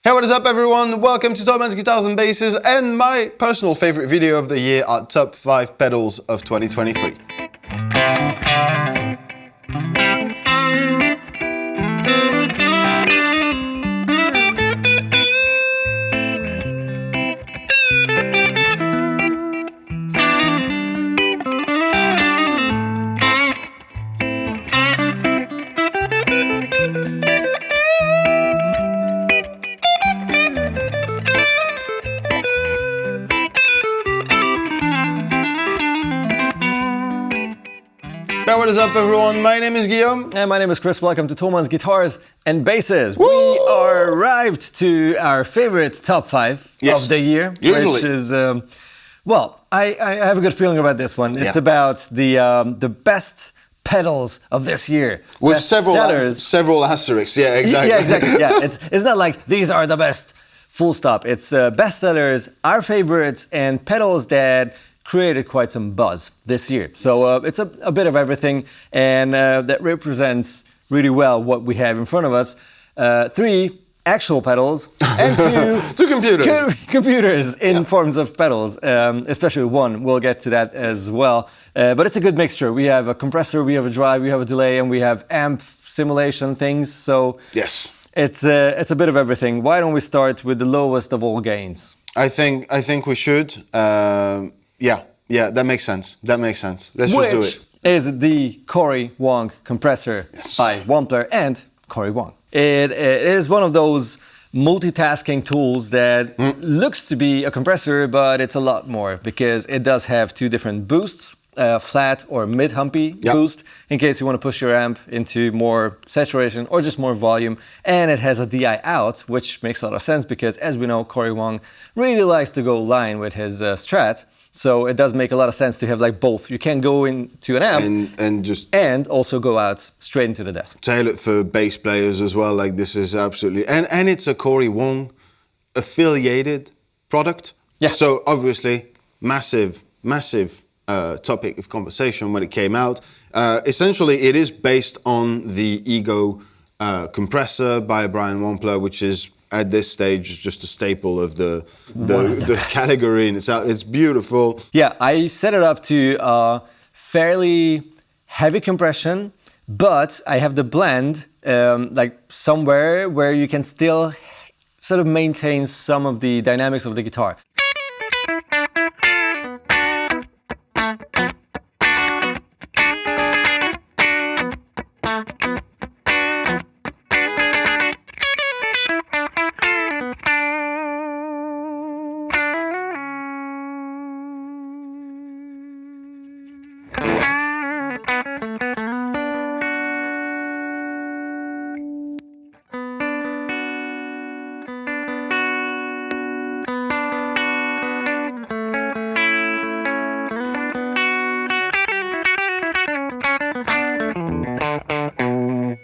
Hey, what is up everyone? Welcome to Thommann's Guitars and Basses and my personal favorite video of the year, our top 5 pedals of 2023. Hey, what is up everyone? My name is Guillaume. And my name is Kris. Welcome to Thommann's Guitars and Basses. Woo! We are arrived to our favorite top 5 Yes. of the year. Usually. Which is, I have a good feeling about this one. It's about the best pedals of this year. With Best several asterisks, yeah, exactly. Yeah, exactly. Yeah, it's not like these are the best, full stop. It's best sellers, our favorites, and pedals that created quite some buzz this year. So it's a bit of everything, and that represents really well what we have in front of us. 3 actual pedals and 2 computers in forms of pedals, especially one. We'll get to that as well. But it's a good mixture. We have a compressor, we have a drive, we have a delay, and we have amp simulation things. So yes, it's a bit of everything. Why don't we start with the lowest of all gains? I think we should. Yeah, that makes sense. Let's just do it. Is the Cory Wong compressor by Wampler and Cory Wong. It is one of those multitasking tools that looks to be a compressor, but it's a lot more because it does have 2 different boosts, flat or mid-humpy boost, in case you want to push your amp into more saturation or just more volume. And it has a DI out, which makes a lot of sense because, as we know, Cory Wong really likes to go line with his Strat. So it does make a lot of sense to have like both. You can go into an amp and also go out straight into the desk. Tailored for bass players as well. Like this is absolutely and it's a Cory Wong affiliated product. Yeah. So obviously massive topic of conversation when it came out. Essentially, it is based on the Ego compressor by Brian Wampler, which is at this stage just a staple of the category in itself. It's beautiful. Yeah, I set it up to fairly heavy compression, but I have the blend like somewhere where you can still sort of maintain some of the dynamics of the guitar.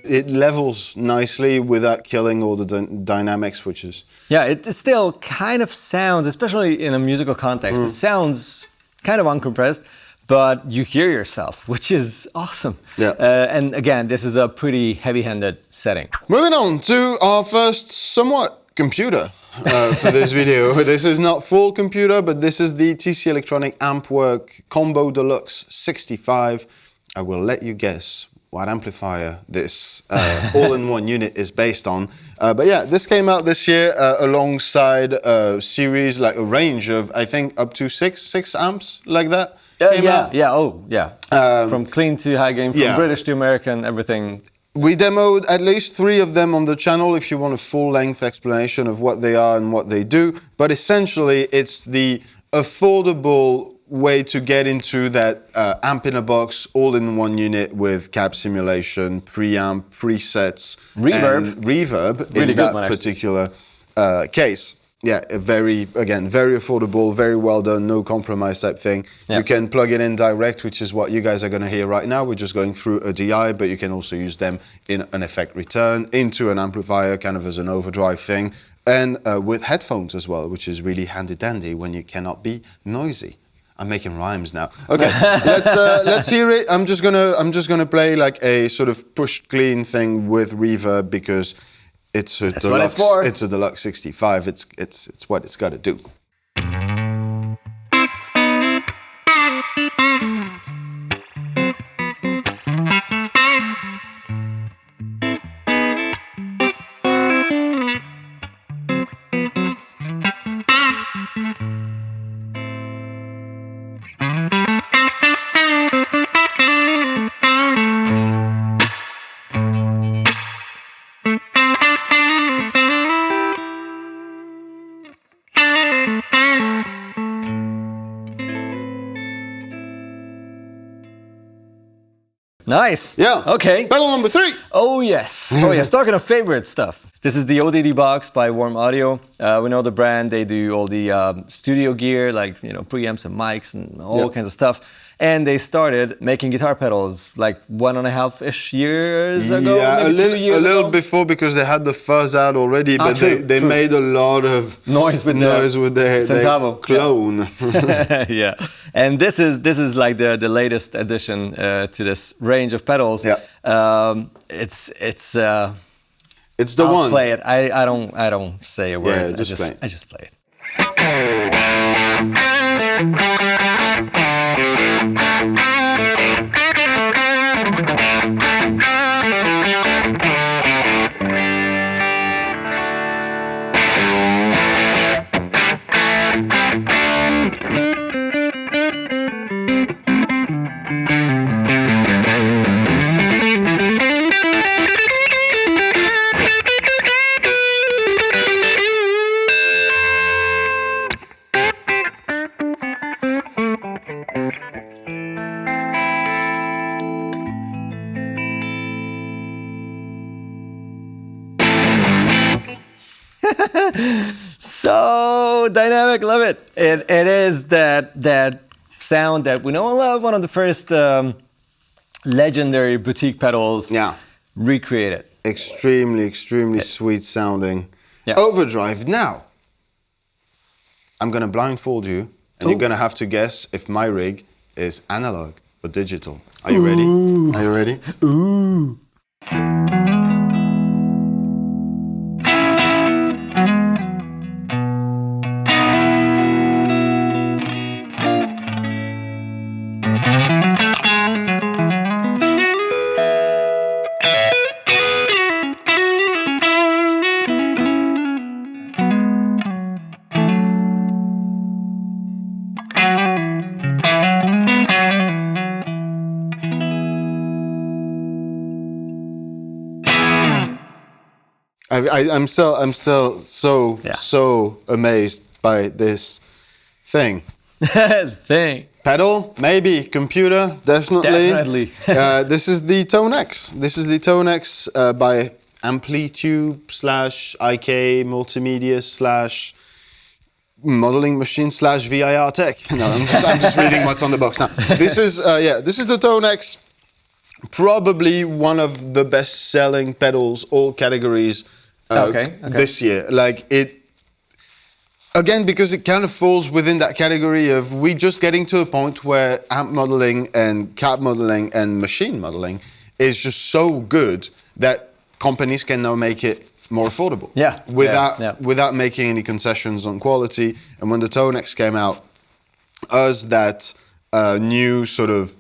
It levels nicely without killing all the dynamics, which is... Yeah, it still kind of sounds, especially in a musical context, it sounds kind of uncompressed, but you hear yourself, which is awesome. Yeah. And again, this is a pretty heavy-handed setting. Moving on to our first somewhat computer for this video. This is not full computer, but this is the TC Electronic Ampwork Combo Deluxe 65. I will let you guess what amplifier this all-in-one unit is based on. But yeah, this came out this year alongside a series, like a range of, I think, up to six amps, like that. From clean to high gain, from British to American, everything. We demoed at least 3 of them on the channel if you want a full-length explanation of what they are and what they do. But essentially, it's the affordable way to get into that amp in a box, all-in-one unit with cab simulation, preamp, presets, and reverb really in that particular case. Yeah, very affordable, very well done, no compromise type thing. Yeah. You can plug it in direct, which is what you guys are going to hear right now. We're just going through a DI, but you can also use them in an effect return into an amplifier, kind of as an overdrive thing, and with headphones as well, which is really handy dandy when you cannot be noisy. I'm making rhymes now. Okay, let's hear it. I'm just gonna play like a sort of push clean thing with reverb because it's a That's what it's deluxe. for. It's a deluxe 65. It's what it's got to do. Nice. Yeah. Okay. Pedal number 3. Oh yes. Oh yes. Talking of favorite stuff. This is the ODD box by Warm Audio. We know the brand. They do all the studio gear, like preamps and mics and all kinds of stuff. And they started making guitar pedals like 1.5-ish years ago. Yeah, maybe 2 years a little ago. before because they had the fuzz out already, but true, they true. made a lot of Noise with their Centavo. clone. Yeah, and this is like the latest addition to this range of pedals. Yeah. It's It's the I'll one. play it. I don't say a word. Yeah, just play it. I just play it. So dynamic, love it. It is that sound that we know and love. One of the first legendary boutique pedals. Yeah. Recreated. Extremely sweet sounding. Yeah. Overdrive. Now, I'm gonna blindfold you, and you're gonna have to guess if my rig is analog or digital. Are you ready? Are you ready? Ooh. I'm still so amazed by this thing. Thing. Pedal, maybe. Computer, definitely. Definitely. This is the Tone X. This is the Tone X by Amplitube / IK Multimedia / Modeling Machine / VIR Tech. No, I'm just reading what's on the box now. This is this is the Tone X. Probably one of the best-selling pedals, all categories, this year. Like it. Again, because it kind of falls within that category of we just getting to a point where amp modeling and cab modeling and machine modeling is just so good that companies can now make it more affordable. Yeah. Without making any concessions on quality. And when the Tone X came out, that new sort of,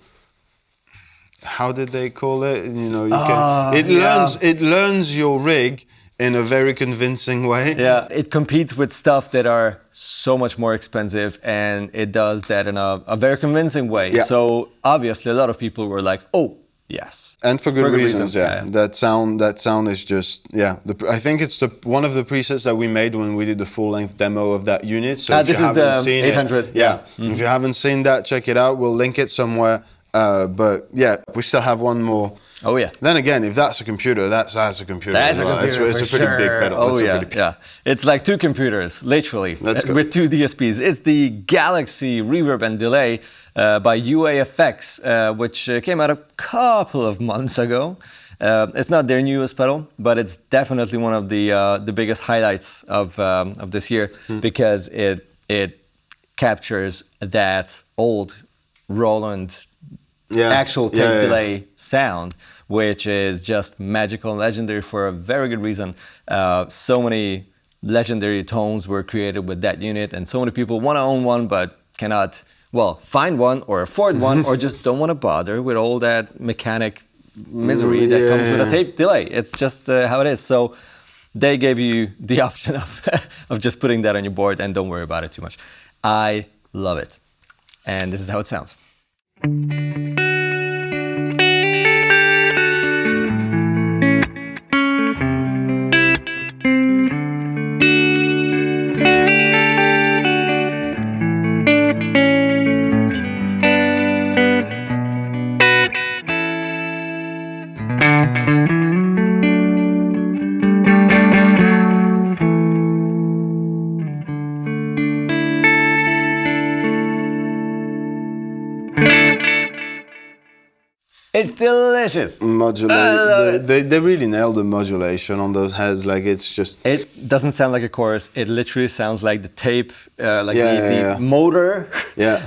how did they call it? It learns your rig in a very convincing way. Yeah, it competes with stuff that are so much more expensive, and it does that in a very convincing way. Yeah. So obviously, a lot of people were like, "Oh, yes," and for good reasons. Yeah. That sound is just I think it's one of the presets that we made when we did the full-length demo of that unit. So if this you is the haven't seen 800. it, if you haven't seen that, check it out. We'll link it somewhere. But yeah, we still have one more. Oh yeah. Then again, if that's a computer, that's a computer. That's a computer. It's a pretty big pedal. Oh yeah. It's like two computers, literally, with two DSPs. It's the Galaxy Reverb and Delay by UAFX, which came out a couple of months ago. It's not their newest pedal, but it's definitely one of the biggest highlights of this year because it captures that old Roland actual tape delay sound which is just magical and legendary for a very good reason. So many legendary tones were created with that unit, and so many people want to own one but cannot, well, find one or afford one, or just don't want to bother with all that mechanic misery that comes with a tape delay. It's just how it is. So they gave you the option of just putting that on your board and don't worry about it too much. I love it. And this is how it sounds. It's delicious. They really nailed the modulation on those heads. Like it's just. It doesn't sound like a chorus. It literally sounds like the tape, the motor,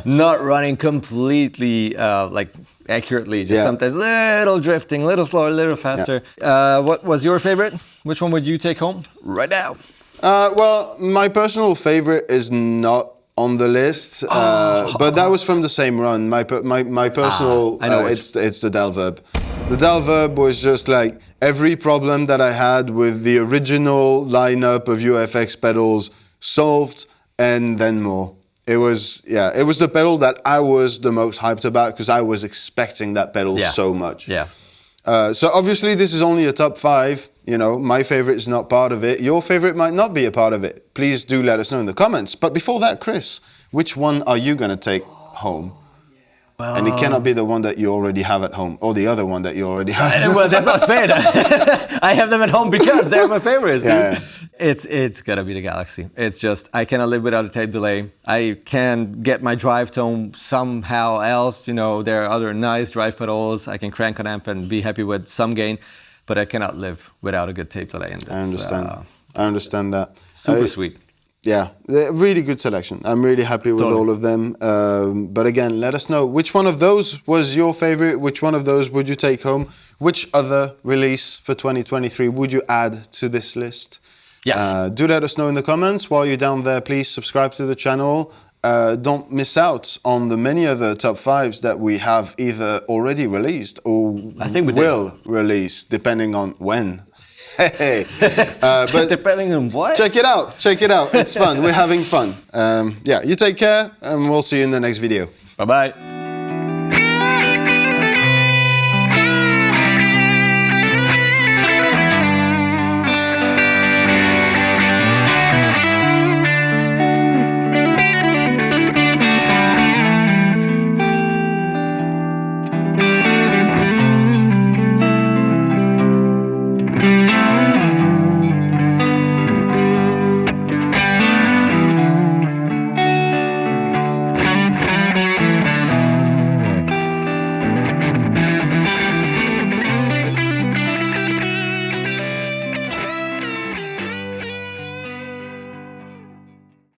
not running completely like accurately. Just sometimes little drifting, little slower, little faster. What was your favorite? Which one would you take home right now? Well, my personal favorite is not on the list, but that was from the same run. My personal, it's the Delverb. The Delverb was just like every problem that I had with the original lineup of UAFX pedals solved, and then more. It was the pedal that I was the most hyped about because I was expecting that pedal so much. Yeah. So obviously this is only a top 5. You know, my favorite is not part of it. Your favorite might not be a part of it. Please do let us know in the comments. But before that, Kris, which one are you going to take home? Well, and it cannot be the one that you already have at home, or the other one that you already have. Well, that's not fair. I have them at home because they're my favorites, dude. It's gotta be the Galaxy. It's just, I cannot live without a tape delay. I can get my drive tone somehow else. You know, there are other nice drive pedals. I can crank an amp and be happy with some gain, but I cannot live without a good tape delay. And I understand. I understand that. Super sweet. Yeah, really good selection. I'm really happy with all of them. But again, let us know which one of those was your favorite. Which one of those would you take home? Which other release for 2023 would you add to this list? Yes. Do let us know in the comments. While you're down there, please subscribe to the channel. Don't miss out on the many other top 5s that we have either already released or I think we will release, depending on when. Hey, but depending on what? Check it out. It's fun. We're having fun. You take care, and we'll see you in the next video. Bye-bye.